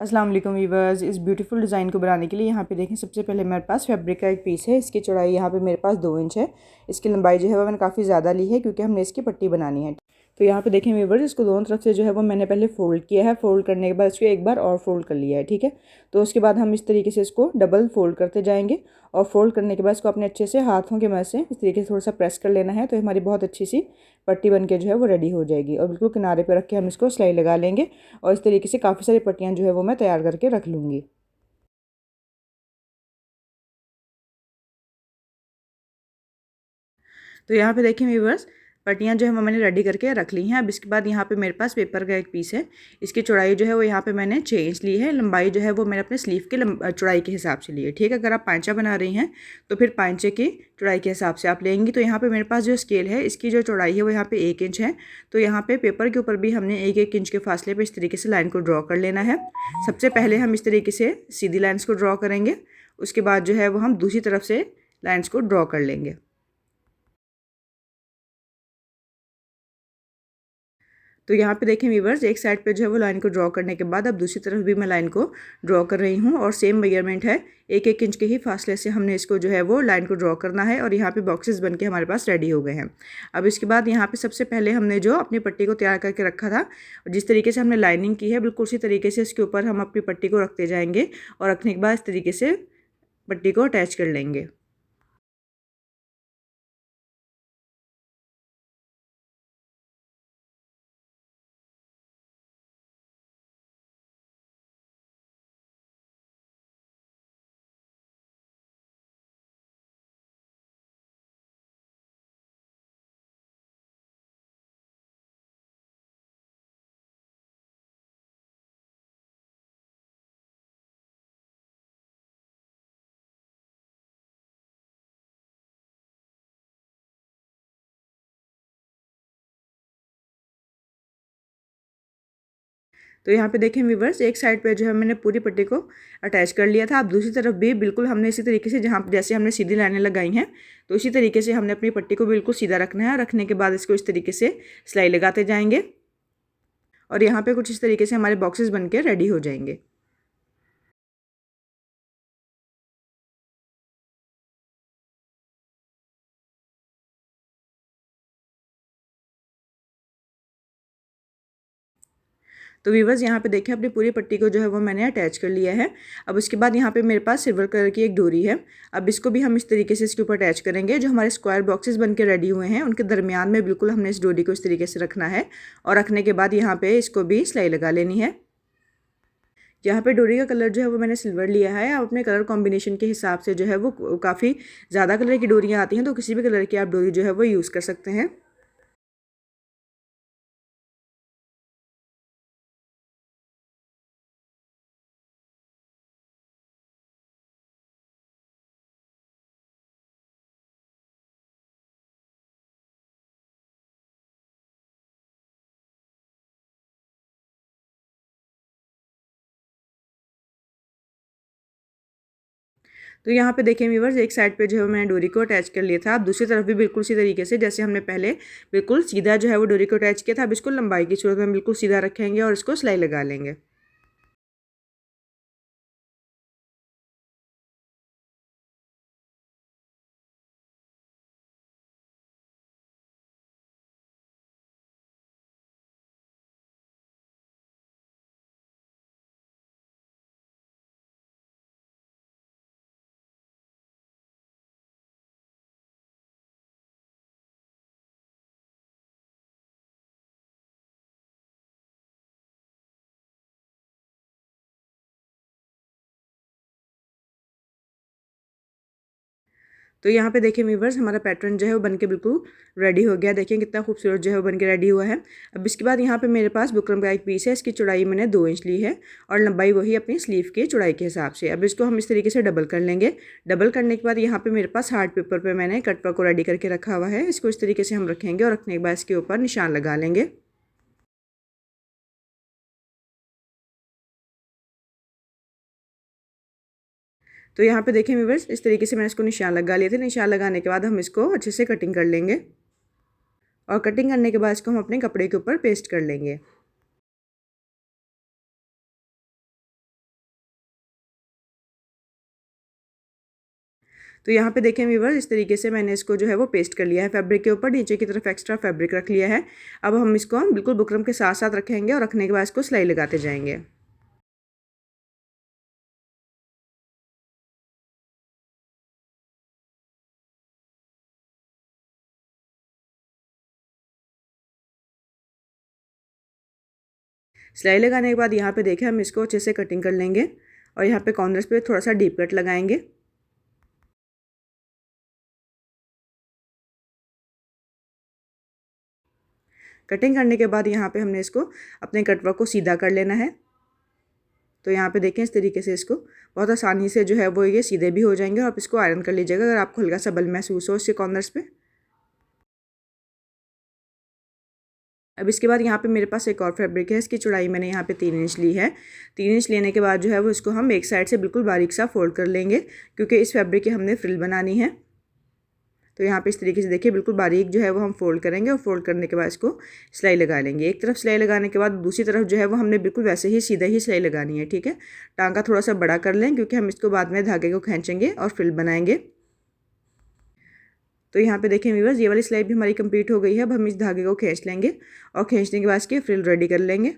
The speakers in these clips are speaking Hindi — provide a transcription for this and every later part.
अस्सलाम वालेकुम वीवर्स। इस ब्यूटीफुल डिज़ाइन को बनाने के लिए यहाँ पे देखें, सबसे पहले मेरे पास फैब्रिक का एक पीस है। इसकी चौड़ाई यहाँ पे मेरे पास 2 इंच है। इसकी लंबाई जो है वो मैंने काफ़ी ज़्यादा ली है क्योंकि हमने इसकी पट्टी बनानी है। तो यहाँ पे देखें वीवर्स, इसको दोनों तरफ से जो है वो मैंने पहले फ़ोल्ड किया है। फ़ोल्ड करने के बाद इसको एक बार और फ़ोल्ड कर लिया है, ठीक है। तो उसके बाद हम इस तरीके से इसको डबल फ़ोल्ड करते जाएंगे और फ़ोल्ड करने के बाद इसको अपने अच्छे से हाथों की मदद से इस तरीके से थोड़ा सा प्रेस कर लेना है। तो हमारी बहुत अच्छी सी पट्टी बन के जो है वो रेडी हो जाएगी। और बिल्कुल किनारे पर रख के हम इसको सिलाई लगा लेंगे और इस तरीके से काफ़ी सारी पट्टियाँ जो है वो मैं तैयार करके रख लूँगी। तो यहाँ पे देखिए व्यूअर्स, पट्टियाँ जो है वो मैंने रेडी करके रख ली हैं। अब इसके बाद यहाँ पे मेरे पास पेपर का एक पीस है। इसकी चौड़ाई जो है वो यहाँ पे मैंने 6 इंच ली है। लंबाई जो है वो मैंने अपने स्लीव की चौड़ाई के हिसाब से ली है, ठीक है। अगर आप पांचा बना रही हैं तो फिर पांचे की चौड़ाई के हिसाब से आप लेंगी। तो यहाँ पर मेरे पास जो स्केल है, इसकी जो चौड़ाई है वो यहाँ पर 1 इंच है। तो यहाँ पर पेपर के ऊपर भी हमने 1-1 इंच के फासले पर इस तरीके से लाइन को ड्रॉ कर लेना है। सबसे पहले हम इस तरीके से सीधी लाइन्स को ड्रॉ करेंगे। उसके बाद जो है वो हम दूसरी तरफ से लाइन्स को ड्रॉ कर लेंगे। तो यहाँ पे देखें व्यूवर्स, एक साइड पे जो है वो लाइन को ड्रॉ करने के बाद अब दूसरी तरफ भी मैं लाइन को ड्रॉ कर रही हूँ और सेम मेजरमेंट है। 1-1 इंच के ही फासले से हमने इसको जो है वो लाइन को ड्रॉ करना है। और यहाँ पे बॉक्सेस बनके हमारे पास रेडी हो गए हैं। अब इसके बाद यहाँ पे सबसे पहले हमने जो अपनी पट्टी को तैयार करके रखा था, जिस तरीके से हमने लाइनिंग की है, बिल्कुल उसी तरीके से इसके ऊपर हम अपनी पट्टी को रखते जाएंगे और रखने के बाद इस तरीके से पट्टी को अटैच कर लेंगे। तो यहाँ पे देखें व्यूवर्स, एक साइड पे जो है मैंने पूरी पट्टी को अटैच कर लिया था। अब दूसरी तरफ भी बिल्कुल हमने इसी तरीके से, जहाँ जैसे हमने सीधी लाइनें लगाई हैं, तो इसी तरीके से हमने अपनी पट्टी को बिल्कुल सीधा रखना है। रखने के बाद इसको इस तरीके से सिलाई लगाते जाएंगे और यहाँ पे कुछ इस तरीके से हमारे बॉक्सेस बन के रेडी हो जाएंगे। तो व्यूवर्स, यहाँ पे देखें, अपनी पूरी पट्टी को जो है वो मैंने अटैच कर लिया है। अब उसके बाद यहाँ पे मेरे पास सिल्वर कलर की एक डोरी है। अब इसको भी हम इस तरीके से इसके ऊपर अटैच करेंगे। जो हमारे स्क्वायर बॉक्सेस बन के रेडी हुए हैं, उनके दरमियान में बिल्कुल हमने इस डोरी को इस तरीके से रखना है और रखने के बाद यहाँ पे इसको भी सिलाई लगा लेनी है। यहाँ पे डोरी का कलर जो है वो मैंने सिल्वर लिया है। आप अपने कलर कॉम्बिनेशन के हिसाब से जो है वो काफ़ी ज़्यादा कलर की डोरियाँ आती हैं, तो किसी भी कलर की आप डोरी जो है वो यूज़ कर सकते हैं। तो यहाँ पे देखिए व्यूवर्स, एक साइड पे जो है मैंने डोरी को अटैच कर लिया था। अब दूसरी तरफ भी बिल्कुल इसी तरीके से, जैसे हमने पहले बिल्कुल सीधा जो है वो डोरी को अटैच किया था, अब इसको लंबाई की सूरत में बिल्कुल सीधा रखेंगे और इसको सिलाई लगा लेंगे। तो यहाँ पे देखिए व्यूवर्स, हमारा पैटर्न जो है वो बनके बिल्कुल रेडी हो गया। देखिए कितना खूबसूरत जो है वो बनके रेडी हुआ है। अब इसके बाद यहाँ पे मेरे पास बुकरम का एक पीस है। इसकी चौड़ाई मैंने 2 इंच ली है और लंबाई वही अपनी स्लीव की चौड़ाई के हिसाब से। अब इसको हम इस तरीके से डबल कर लेंगे। डबल करने के बाद यहाँ पे मेरे पास हार्ड पेपर पर मैंने कटवा को रेडी करके रखा हुआ है। इसको इस तरीके से हम रखेंगे और रखने के बाद इसके ऊपर निशान लगा लेंगे। तो यहाँ पे देखें व्यूवर्स, इस तरीके से मैंने इसको निशान लगा लिए थे। निशान लगाने के बाद हम इसको अच्छे से कटिंग कर लेंगे और कटिंग करने के बाद इसको हम अपने कपड़े के ऊपर पेस्ट कर लेंगे। तो यहाँ पे देखें व्यूअर्स, इस तरीके से मैंने इसको जो है वो पेस्ट कर लिया है फैब्रिक के ऊपर। नीचे की तरफ एक्स्ट्रा फैब्रिक रख लिया है। अब हम इसको बिल्कुल बुकरम के साथ साथ रखेंगे और रखने के बाद इसको सिलाई लगाते जाएंगे। सिलाई लगाने के बाद यहाँ पे देखें हम इसको अच्छे से कटिंग कर लेंगे और यहाँ पे कॉर्नर्स पे थोड़ा सा डीप कट लगाएंगे। कटिंग करने के बाद यहाँ पे हमने इसको अपने कटवर्क को सीधा कर लेना है। तो यहाँ पे देखें इस तरीके से इसको बहुत आसानी से जो है वो ये सीधे भी हो जाएंगे। और आप इसको आयरन कर लीजिएगा अगर आपको हल्का सा बल महसूस हो इसके कॉर्नर्स पे। अब इसके बाद यहाँ पे मेरे पास एक और फैब्रिक है। इसकी चौड़ाई मैंने यहाँ पे 3 इंच ली है। 3 इंच लेने के बाद जो है वो इसको हम एक साइड से बिल्कुल बारीक सा फोल्ड कर लेंगे, क्योंकि इस फैब्रिक की हमने फ्रिल बनानी है। तो यहाँ पे इस तरीके से देखिए बिल्कुल बारीक जो है वो हम फोल्ड करेंगे और फोल्ड करने के बाद इसको सिलाई लगा लेंगे। एक तरफ सिलाई लगाने के बाद दूसरी तरफ जो है वो हमने बिल्कुल वैसे ही सीधा ही सिलाई लगानी है, ठीक है। टांका थोड़ा सा बड़ा कर लें, क्योंकि हम इसको बाद में धागे को खींचेंगे और फ्रिल बनाएंगे। तो यहाँ पे देखें व्यूअर्स, ये वाली सिलाई भी हमारी कंप्लीट हो गई है। अब हम इस धागे को खींच लेंगे और खींचने के बाद इसकी फ्रिल रेडी कर लेंगे।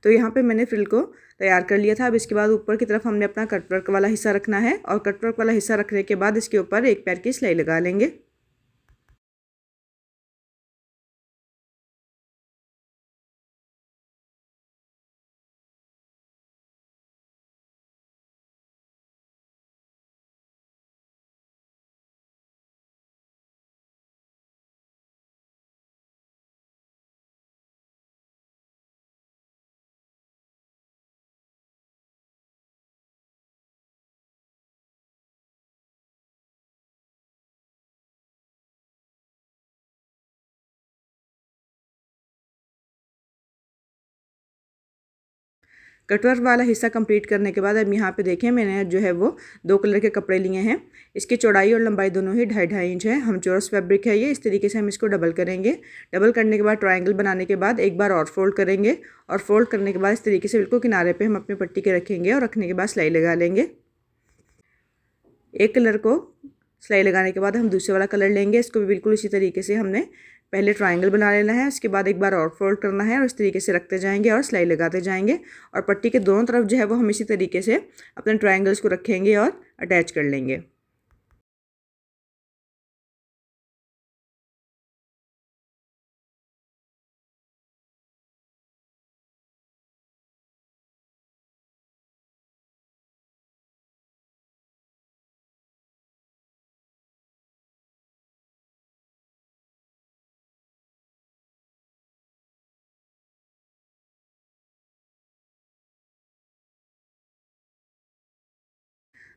तो यहाँ पे मैंने फ्रिल को तैयार कर लिया था। अब इसके बाद ऊपर की तरफ हमने अपना कटवर्क वाला हिस्सा रखना है और कटवर्क वाला हिस्सा रखने के बाद इसके ऊपर एक पैर की सिलाई लगा लेंगे। कटवर्क वाला हिस्सा कंप्लीट करने के बाद अब यहाँ पे देखें मैंने जो है वो 2 कलर के कपड़े लिए हैं। इसकी चौड़ाई और लंबाई दोनों ही 2.5 इंच है। हम चौरस फैब्रिक है ये। इस तरीके से हम इसको डबल करेंगे। डबल करने के बाद ट्रायंगल बनाने के बाद एक बार और फोल्ड करेंगे और फोल्ड करने के बाद इस तरीके से बिल्कुल किनारे पर हम अपनी पट्टी के रखेंगे और रखने के बाद सिलाई लगा लेंगे। एक कलर को सिलाई लगाने के बाद हम दूसरे वाला कलर लेंगे। इसको भी बिल्कुल इसी तरीके से हमने पहले ट्रायंगल बना लेना है। उसके बाद एक बार और फोल्ड करना है और इस तरीके से रखते जाएंगे और सिलाई लगाते जाएंगे। और पट्टी के दोनों तरफ जो है वो हम इसी तरीके से अपने ट्रायंगल्स को रखेंगे और अटैच कर लेंगे।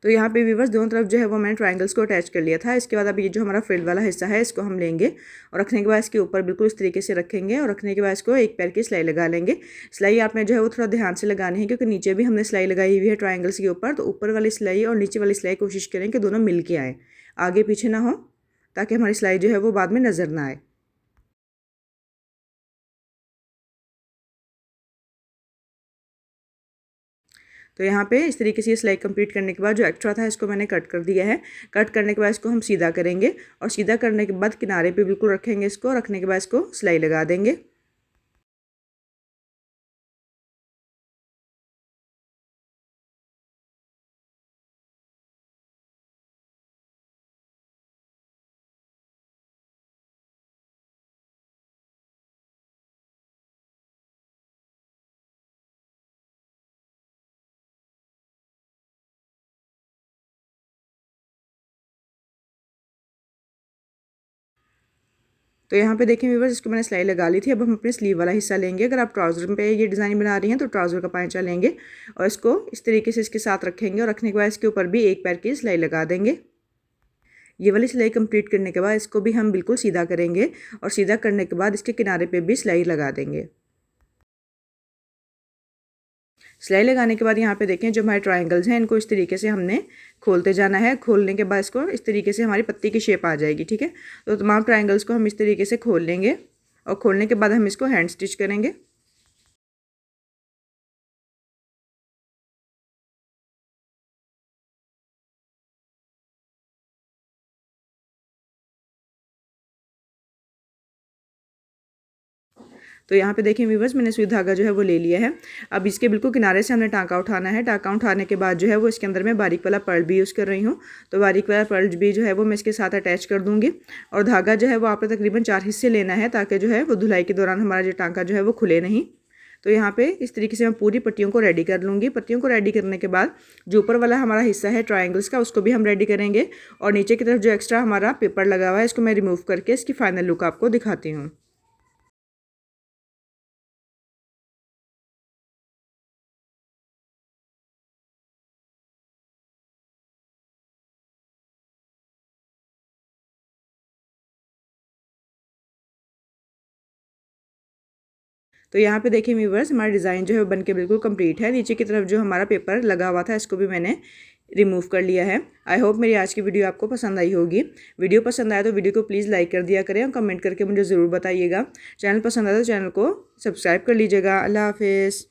तो यहाँ पे व्यूअर्स दोनों तरफ जो है वो मैंने ट्रायंगल्स को अटैच कर लिया था। इसके बाद अब ये जो हमारा फ्रिल वाला हिस्सा है इसको हम लेंगे और रखने के बाद इसके ऊपर बिल्कुल इस तरीके से रखेंगे और रखने के बाद इसको एक पैर की सिलाई लगा लेंगे। सिलाई आपने जो है वो थोड़ा ध्यान से लगानी है, क्योंकि नीचे भी हमने सिलाई लगाई हुई है ट्रायंगल्स के ऊपर। तो ऊपर वाली सिलाई और नीचे वाली सिलाई कोशिश करें कि दोनों मिल के आए, आगे पीछे ना हो, ताकि हमारी सिलाई जो है वो बाद में नज़र ना आए। तो यहाँ पे इस तरीके से सिलाई कंप्लीट करने के बाद जो एक्स्ट्रा था इसको मैंने कट कर दिया है। कट करने के बाद इसको हम सीधा करेंगे और सीधा करने के बाद किनारे पे बिल्कुल रखेंगे इसको। रखने के बाद इसको सिलाई लगा देंगे। तो यहाँ पे देखें व्यूअर्स, इसको मैंने सिलाई लगा ली थी। अब हम अपने स्लीव वाला हिस्सा लेंगे। अगर आप ट्राउज़र पे ये डिज़ाइन बना रही हैं तो ट्राउज़र का पांचा लेंगे और इसको इस तरीके से इसके साथ रखेंगे और रखने के बाद इसके ऊपर भी एक पैर की सिलाई लगा देंगे। ये वाली सिलाई कंप्लीट करने के बाद इसको भी हम बिल्कुल सीधा करेंगे और सीधा करने के बाद इसके किनारे पे भी सिलाई लगा देंगे। सिलाई लगाने के बाद यहाँ पे देखें जो हमारे ट्रायंगल्स हैं इनको इस तरीके से हमने खोलते जाना है। खोलने के बाद इसको इस तरीके से हमारी पत्ती की शेप आ जाएगी, ठीक है। तो तमाम ट्रायंगल्स को हम इस तरीके से खोल लेंगे और खोलने के बाद हम इसको हैंड स्टिच करेंगे। तो यहाँ पे देखिए व्यूवर्स, मैंने सुई धागा जो है वो ले लिया है। अब इसके बिल्कुल किनारे से हमने टाँका उठाना है। टाँका उठाने के बाद जो है वो इसके अंदर मैं बारीक वाला पर्ल भी यूज़ कर रही हूँ। तो बारीक वाला पर्ल भी जो है वो मैं इसके साथ अटैच कर दूँगी। और धागा जो है वो आपने तकरीबन 4 हिस्से लेना है, ताकि जो है वो धुलाई के दौरान हमारा जो टाँका जो है वो खुले नहीं। तो यहाँ पे इस तरीके से मैं पूरी पट्टियों को रेडी कर लूँगी। पट्टियों को रेडी करने के बाद जो ऊपर वाला हमारा हिस्सा है ट्रायंगल्स का, उसको भी हम रेडी करेंगे। और नीचे की तरफ जो एक्स्ट्रा हमारा पेपर लगा हुआ है, इसको मैं रिमूव करके इसकी फाइनल लुक आपको दिखाती हूँ। तो यहाँ पे देखिए व्यूवर्स, हमारा डिज़ाइन जो है वो बन के बिल्कुल कंप्लीट है। नीचे की तरफ जो हमारा पेपर लगा हुआ था, इसको भी मैंने रिमूव कर लिया है। आई होप मेरी आज की वीडियो आपको पसंद आई होगी। वीडियो पसंद आया तो वीडियो को प्लीज़ लाइक कर दिया करें और कमेंट करके मुझे ज़रूर बताइएगा। चैनल पसंद आया तो चैनल को सब्सक्राइब कर लीजिएगा। अल्लाह हाफिज़।